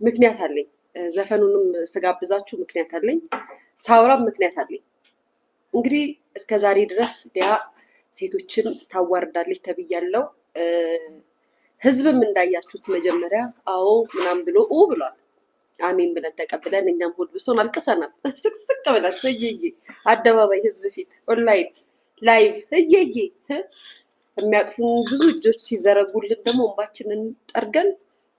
ምክንያት አለኝ። ዘፈኑንም ስጋብዛችሁ ምክንያት አለኝ፣ ሳውራም ምክንያት አለኝ። እንግዲህ እስከዛሬ ድረስ ሊያ ሴቶችን ታዋርዳለች ተብያለሁ። ህዝብም እንዳያችሁት መጀመሪያ አዎ ምናምን ብሎ ብሏል። አሜን ብለን ተቀብለን እኛም ሆድ ብሶን አልቅሰናል። ስቅስቅ ብላችሁ እየዬ አደባባይ ህዝብ ፊት ኦንላይን ላይቭ እየዬ የሚያቅፉን ብዙ እጆች ሲዘረጉልን ደግሞ እንባችንን ጠርገን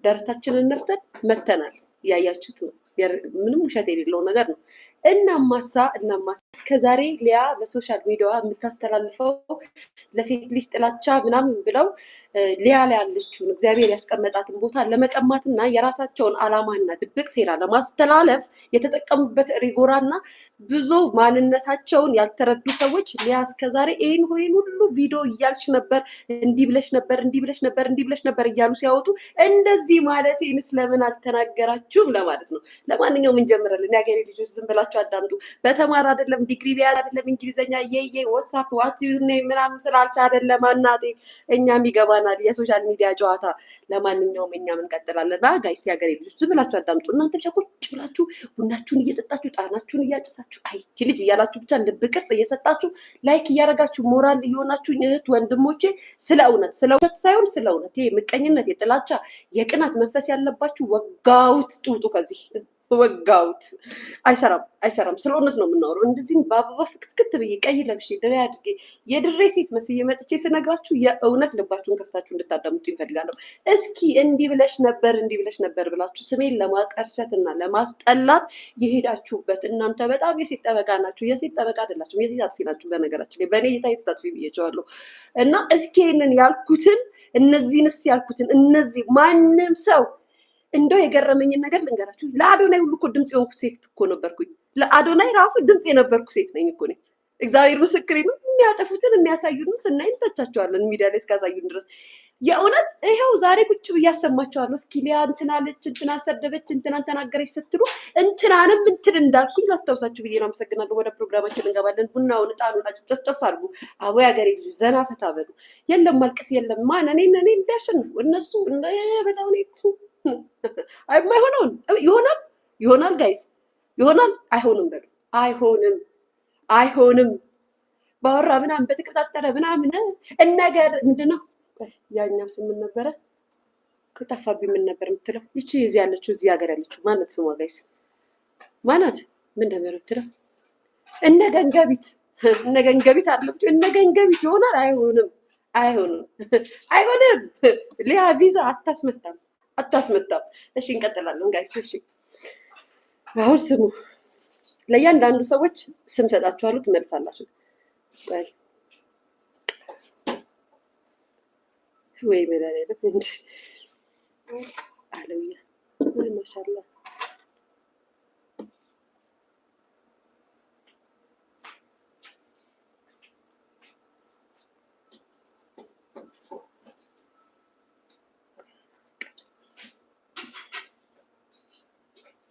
ደረታችንን ነፍተን መተናል። እያያችሁት ነው። ምንም ውሸት የሌለው ነገር ነው። እናማሳ እስከዛሬ ሊያ በሶሻል ሚዲያ የምታስተላልፈው ለሴት ልጅ ጥላቻ ምናምን ብለው ሊያ ላይ ያለችውን እግዚአብሔር ያስቀመጣትን ቦታ ለመቀማትና የራሳቸውን አላማና ድብቅ ሴራ ለማስተላለፍ የተጠቀሙበት ሪጎራና ብዙ ማንነታቸውን ያልተረዱ ሰዎች ሊያ እስከዛሬ ይህን ሁሉ ቪዲዮ እያልሽ ነበር፣ እንዲህ ብለሽ ነበር እያሉ ሲያወጡ እንደዚህ ማለት ይህን ስለምን አልተናገራችሁም ለማለት ነው። ለማንኛውም እንጀምራለን። የሀገሬ ልጆች ዝም ብላችሁ አዳምጡ። በተማር አይደለም ዲግሪ ቢያዝ አይደለም እንግሊዘኛ ዋትስአፕ ምናምን ስላልሽ አይደለም እናቴ፣ እኛም ይገባናል የሶሻል ሚዲያ ጨዋታ። ለማንኛውም እኛም እንቀጥላለን። ጋይስ የሀገሬ ልጆች ዝም ብላችሁ አዳምጡ። እናንተ ብቻ ቁጭ ብላችሁ ቡናችሁን እየጠጣችሁ ጣናችሁን እያጨሳችሁ አይቺ ልጅ እያላችሁ ብቻ ልብ ቅርጽ እየሰጣችሁ ላይክ እያደረጋችሁ ሞራል እየሆናችሁ እህት ወንድሞቼ፣ ስለ እውነት ሳይሆን ስለ እውነት ይሄ ምቀኝነት፣ የጥላቻ የቅናት መንፈስ ያለባችሁ ወጋውት ጡጡ ከዚህ ወጋውት። አይሰራም። ስለ እውነት ነው የምናወራው። እንደዚህም በአበባ ፍክትክት ብዬ ቀይ ለብሼ ድሬ አድርጌ የድሬ ሴት መስዬ መጥቼ ስነግራችሁ የእውነት ልባችሁን ከፍታችሁ እንድታዳምጡ ይፈልጋለሁ። እስኪ እንዲህ ብለሽ ነበር ብላችሁ ስሜን ለማቀርሸት እና ለማስጠላት የሄዳችሁበት እናንተ በጣም የሴት ጠበቃ ናችሁ። የሴት ጠበቃ አይደላችሁም፣ የሴት አጥፊ ናችሁ። በነገራችን ላይ በእኔ እይታ የሴት አጥፊ ብዬቸዋለሁ። እና እስኪ ይህንን ያልኩትን እነዚህ ማንም ሰው እንደው የገረመኝን ነገር ልንገራችሁ። ለአዶናይ ሁሉ እኮ ድምፅ የሆንኩ ሴት እኮ ነበርኩኝ። ለአዶናይ ራሱ ድምፅ የነበርኩ ሴት ነኝ እኮ ነኝ። እግዚአብሔር ምስክሬ ነው። የሚያጠፉትን የሚያሳዩን ስናይ እንተቻቸዋለን፣ ሚዲያ ላይ እስካሳዩን ድረስ። የእውነት ይኸው ዛሬ ቁጭ ብዬ አሰማቸዋለሁ። እስኪ ሊያ እንትናለች፣ እንትናን ሰደበች፣ እንትናን ተናገረች ስትሉ እንትናንም እንትን እንዳልኩኝ ላስታውሳችሁ ብዬ ነው። አመሰግናለሁ። ወደ ፕሮግራማችን እንገባለን። ቡናውን እጣኑን ጨስጨስ አድርጉ። አቦ ያገሬ ልጅ ዘና ፈታ በሉ። የለም ማልቀስ የለም። ማን እኔ እንዲያሸንፉ እነሱ በጣም አይሆነውን ይሆናል ጋይስ ይሆናል። አይሆንም በሉ። አይሆንም ባወራ ምናምን በተቀጣጠረ ምናምን ነገር ምንድነው ያኛው ስም ምን ነበረ? ከጠፋብኝ ምን ነበር የምትለው? ይቺ እዚህ ያለችው እዚህ ሀገር ያለችው ማነት ስሟ ጋይስ ማናት? ምን ነበር የምትለው? እነገንገቢት አለች። እነገንገቢት ይሆናል። አይሆንም። ሊያ ቪዛ አታስመጣም። እሺ እንቀጥላለን ጋይስ። እሺ አሁን ስሙ። ለእያንዳንዱ ሰዎች ስም ሰጣችኋለሁ፣ ትመልሳላችሁ። ወይ መላለ እንዴ አለውያ ማሻአላ።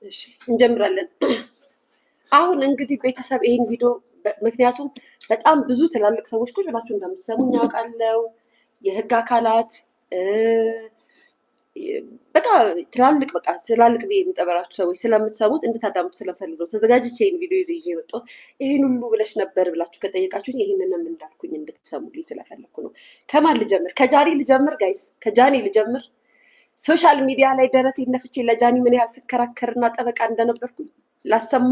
እሺ እንጀምራለን። አሁን እንግዲህ ቤተሰብ ይሄን ቪዲዮ ምክንያቱም በጣም ብዙ ትላልቅ ሰዎች ቁጭ ብላችሁ እንደምትሰሙኝ ያውቃለሁ። የህግ አካላት ትላልቅ ብዬ የሚጠበራችሁ ሰዎች ስለምትሰሙት እንድታዳምጡ ስለፈልግ ነው ተዘጋጅቼ ይህን ቪዲዮ ይዤ የመጣሁት። ይህን ሁሉ ብለሽ ነበር ብላችሁ ከጠየቃችሁኝ ይህንንም እንዳልኩኝ እንድትሰሙልኝ ስለፈለግኩ ነው። ከማን ልጀምር? ከጃኒ ልጀምር ጋይስ፣ ከጃኒ ልጀምር። ሶሻል ሚዲያ ላይ ደረቴን ነፍቼ ለጃኒ ምን ያህል ስከራከርና ጠበቃ እንደነበርኩኝ ላሰማ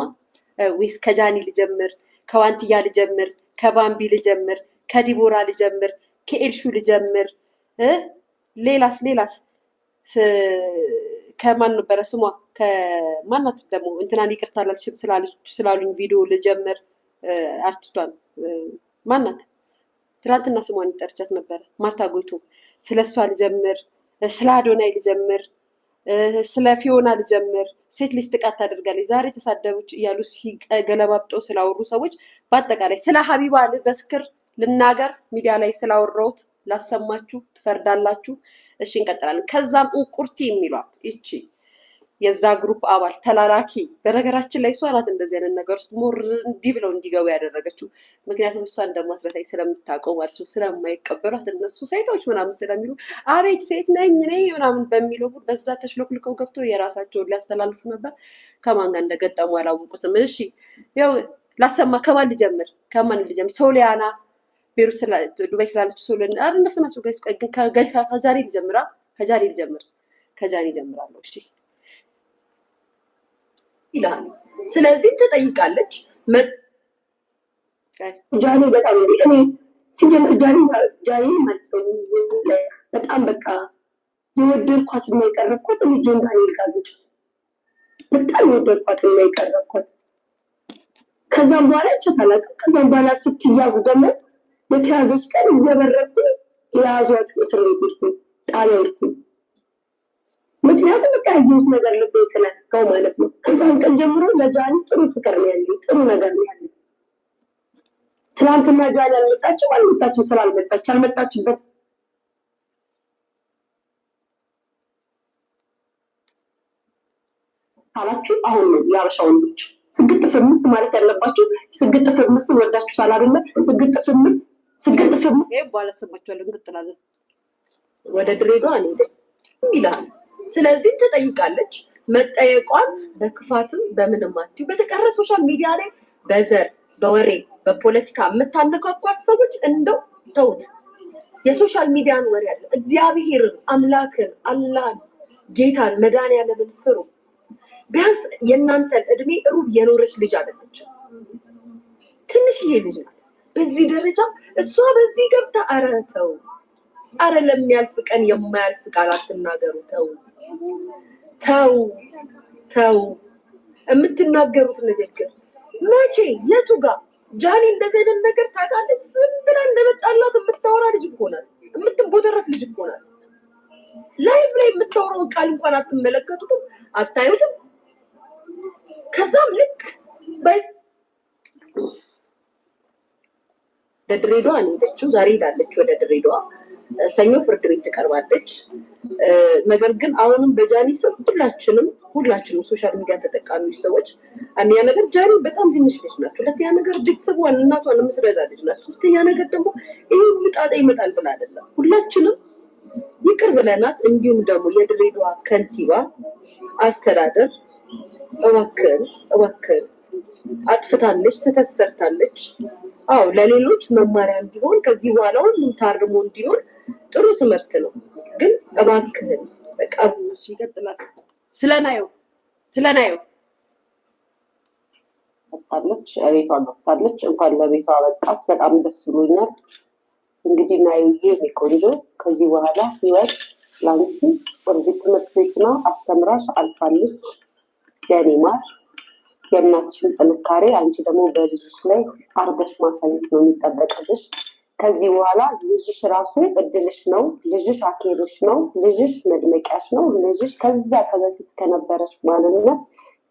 ወይስ ከጃኒ ልጀምር? ከዋንትያ ልጀምር? ከባምቢ ልጀምር? ከዲቦራ ልጀምር? ከኤልሹ ልጀምር? ሌላስ ከማን ነበረ ስሟ? ከማናት ደግሞ እንትናን ይቅርታ አላልሽም ስላሉኝ ቪዲዮ ልጀምር? አርቲስቷን ማናት? ትናንትና ስሟን ጠርቻት ነበረ፣ ማርታ ጎይቶ። ስለሷ ልጀምር? ስለ አዶናይ ልጀምር? ስለ ፊዮና ልጀምር? ሴት ልጅ ጥቃት ታደርጋለች ዛሬ ተሳደቦች እያሉ ሲገለባብጠው ስላወሩ ሰዎች በአጠቃላይ ስለ ሀቢባ ልበስክር ልናገር? ሚዲያ ላይ ስላወራሁት ላሰማችሁ፣ ትፈርዳላችሁ። እሺ እንቀጥላለን። ከዛም እንቁርቲ የሚሏት ይቺ የዛ ግሩፕ አባል ተላላኪ። በነገራችን ላይ እሷ ናት እንደዚህ አይነት ነገር ውስጥ ሞር እንዲህ ብለው እንዲገቡ ያደረገችው። ምክንያቱም እሷ እንደማትረታኝ ስለምታውቀው ማለት ነው። ስለማይቀበሏት እነሱ ሴቶች ምናምን ስለሚሉ አቤት ሴት ነኝ እኔ ምናምን በሚለው በዛ ተሽሎክልከው ገብተው የራሳቸውን ሊያስተላልፉ ነበር። ከማን ጋር እንደገጠሙ አላወቁትም። እሺ ያው ላሰማ። ከማን ልጀምር? ሶሊያና ቤሩት ዱባይ ስላለች ሶሊያና እንደፈናቸው ጋይስ ከጃኒ ልጀምራ። ከጃኒ ጀምራለሁ። እሺ ይላል። ስለዚህ ትጠይቃለች። ጃኒ በጣም እኔ ሲጀምር ጃኒ ማለት ነው በጣም በቃ የወደድኳት እና የቀረብኳት ልጄን ዳንኤል ጋር ልጅ በጣም የወደድኳት እና የቀረብኳት። ከዛም በኋላ ይቻላል። ከዛም በኋላ ስትያዝ ደግሞ የተያዘች ቀን እየበረርኩ የያዟት እስር ቤት ሄድኩኝ፣ ጣቢያ ሄድኩኝ። ምክንያቱም በቃ ያየሁት ነገር ልቤ ስለነካው ማለት ነው። ከዛን ቀን ጀምሮ ለጃኒ ጥሩ ፍቅር ነው ያለኝ፣ ጥሩ ነገር ነው ያለኝ። ትናንትና ጃኒ አልመጣችም ስላልመጣች አልመጣችበት አላችሁ። አሁን ነው የአበሻ ወንዶች ስግጥ ፍምስ ማለት ያለባችሁ። ስግጥ ፍምስ ወዳችሁታል አይደለ? ስግጥ ፍምስ በኋላ ሰማችኋለሁ። እንግጥላለን ወደ ድሬዳዋ እንሄድ ይላል። ስለዚህ ትጠይቃለች። መጠየቋን በክፋትም በምንም አትዩ። በተቀረ ሶሻል ሚዲያ ላይ በዘር በወሬ በፖለቲካ የምታነካኳት ሰዎች እንደው ተውት። የሶሻል ሚዲያን ወሬ አለ። እግዚአብሔርን አምላክን አላህን ጌታን መድኃኒዓለምን ፍሩ። ቢያንስ የእናንተን እድሜ ሩብ የኖረች ልጅ አይደለችም፣ ትንሽዬ ልጅ ናት። በዚህ ደረጃ እሷ በዚህ ገብታ ኧረ ተው፣ ኧረ ለሚያልፍ ቀን የማያልፍ ቃል አትናገሩ። ተው የምትናገሩት ንግግር መቼ የቱ ጋር ጃኒ እንደዚህ አይነት ነገር ታውቃለች? ዝም ብላ እንደመጣላት የምታወራ ልጅ እኮ ናት፣ የምትቦተረፍ ልጅ እኮ ናት። ላይቭ ላይ የምታወራውን ቃል እንኳን አትመለከቱትም፣ አታዩትም። ከዛም ልክ በድሬዳዋ ሄደችው። ዛሬ ሄዳለች ወደ ድሬዳዋ። ሰኞ ፍርድ ቤት ትቀርባለች። ነገር ግን አሁንም በጃኒ ስም ሁላችንም ሶሻል ሚዲያ ተጠቃሚዎች ሰዎች አንደኛ ነገር ጃኒ በጣም ትንሽ ልጅ ናት። ሁለተኛ ነገር ቤተሰቧን እናቷን የምትረዳ ልጅ ናት። ሶስተኛ ነገር ደግሞ ይሄ ምጣጣ ይመጣል ብላ አይደለም፣ ሁላችንም ይቅር ብለናት። እንዲሁም ደግሞ የድሬዳዋ ከንቲባ አስተዳደር እባክህን አጥፍታለች፣ ስህተት ሰርታለች። አዎ ለሌሎች መማሪያ እንዲሆን ከዚህ በኋላ ሁሉም ታርሞ እንዲኖር ጥሩ ትምህርት ነው። ግን እባክህን በቃ ይቀጥላል። ስለናየው መጣለች፣ ቤቷ ገብታለች። እንኳን ለቤቷ አበቃት። በጣም ደስ ብሎኛል። እንግዲህ ናዩዬ የኔ ቆንጆ ከዚህ በኋላ ህይወት ላንቺ ወርድ ትምህርት ቤት ነው፣ አስተምራሽ አልፋለች። የኔ ማር የእናትሽን ጥንካሬ አንቺ ደግሞ በልጅሽ ላይ አርገሽ ማሳየት ነው የሚጠበቅብሽ። ከዚህ በኋላ ልጅሽ ራሱ እድልሽ ነው፣ ልጅሽ አኬርሽ ነው፣ ልጅሽ መድመቂያሽ ነው። ልጅሽ ከዛ ከበፊት ከነበረች ማንነት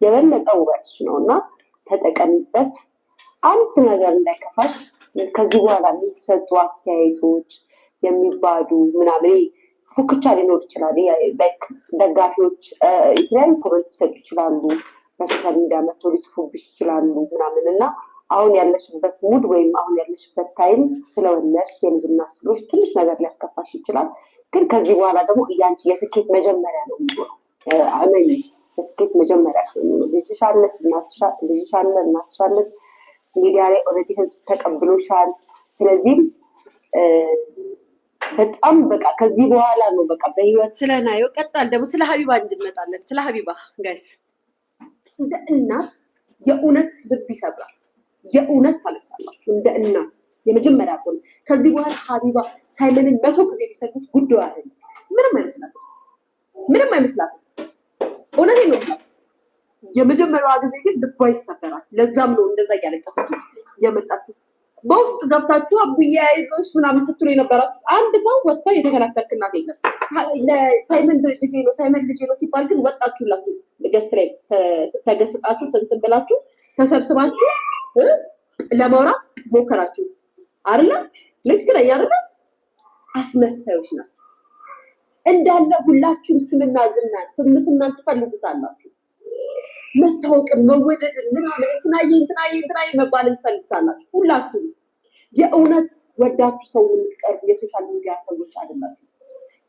የበለጠ ውበትሽ ነው እና ተጠቀሚበት። አንድ ነገር እንዳይከፋሽ። ከዚህ በኋላ የሚሰጡ አስተያየቶች የሚባሉ ምናምን ፉክቻ ሊኖር ይችላል። ደጋፊዎች የተለያዩ ኮመንት ሊሰጡ ይችላሉ፣ በሶሻል ሚዲያ መጥቶ ሊጽፉብሽ ይችላሉ ምናምን እና አሁን ያለሽበት ሙድ ወይም አሁን ያለሽበት ታይም ስለወለሽ የልጅና ስሎች ትንሽ ነገር ሊያስከፋሽ ይችላል። ግን ከዚህ በኋላ ደግሞ እያንቺ የስኬት መጀመሪያ ነው የሚሆነው። አመኝ የስኬት መጀመሪያ ነው። ልጅሽ አለች፣ ልጅሽ አለ፣ እናትሽ አለች። ሚዲያ ላይ ኦልሬዲ ህዝብ ተቀብሎሻል። ስለዚህ በጣም በቃ ከዚህ በኋላ ነው በቃ በህይወት ስለናየው ቀጣል ደግሞ ስለ ሀቢባ እንድንመጣለን። ስለ ሀቢባ ጋይስ እንደ እናት የእውነት ልብ ይሰብራል። የእውነት ታለቅሳላችሁ እንደ እናት። የመጀመሪያ ሆነ ከዚህ በኋላ ሀቢባ ሳይመንን 100 ጊዜ ቢሰጡት ጉዳዩ አይደለም። ምንም አይመስላትም። እውነቴን ነው። የመጀመሪያዋ ጊዜ ግን ልቧ ይሰበራል። ለዛም ነው እንደዛ እያለቀሰች የመጣችው። በውስጥ ገብታችሁ አቡዬ አይዞሽ ምናምን ስትሉ የነበራችሁ አንድ ሰው ወጥቶ የተከላከልክናት የለም። ሳይመን ልጄ ነው ሲባል ግን ወጣችሁላችሁ ገስት ላይ ተገስጣችሁ እንትን ብላችሁ ተሰብስባችሁ ለማውራት ሞከራችሁ አይደለ? ልክ ነኝ አይደለ? አስመሳዮች ናቸው። እንዳለ ሁላችሁም ስምና ዝናን ትምስናን ትፈልጉታላችሁ። መታወቅን መወደድን ምናምን እንትናዬ መባልን ትፈልጉታላችሁ ሁላችሁም። የእውነት ወዳችሁ ሰው የምትቀርቡ የሶሻል ሚዲያ ሰዎች አይደላችሁ።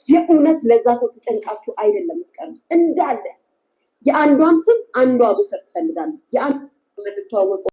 የእውነት ለዛ ሰው ተጨንቃችሁ አይደለም የምትቀርቡ። እንዳለ የአንዷን ስም አንዷ መውሰድ ትፈልጋለች። የአንዷ የምንተዋወቀው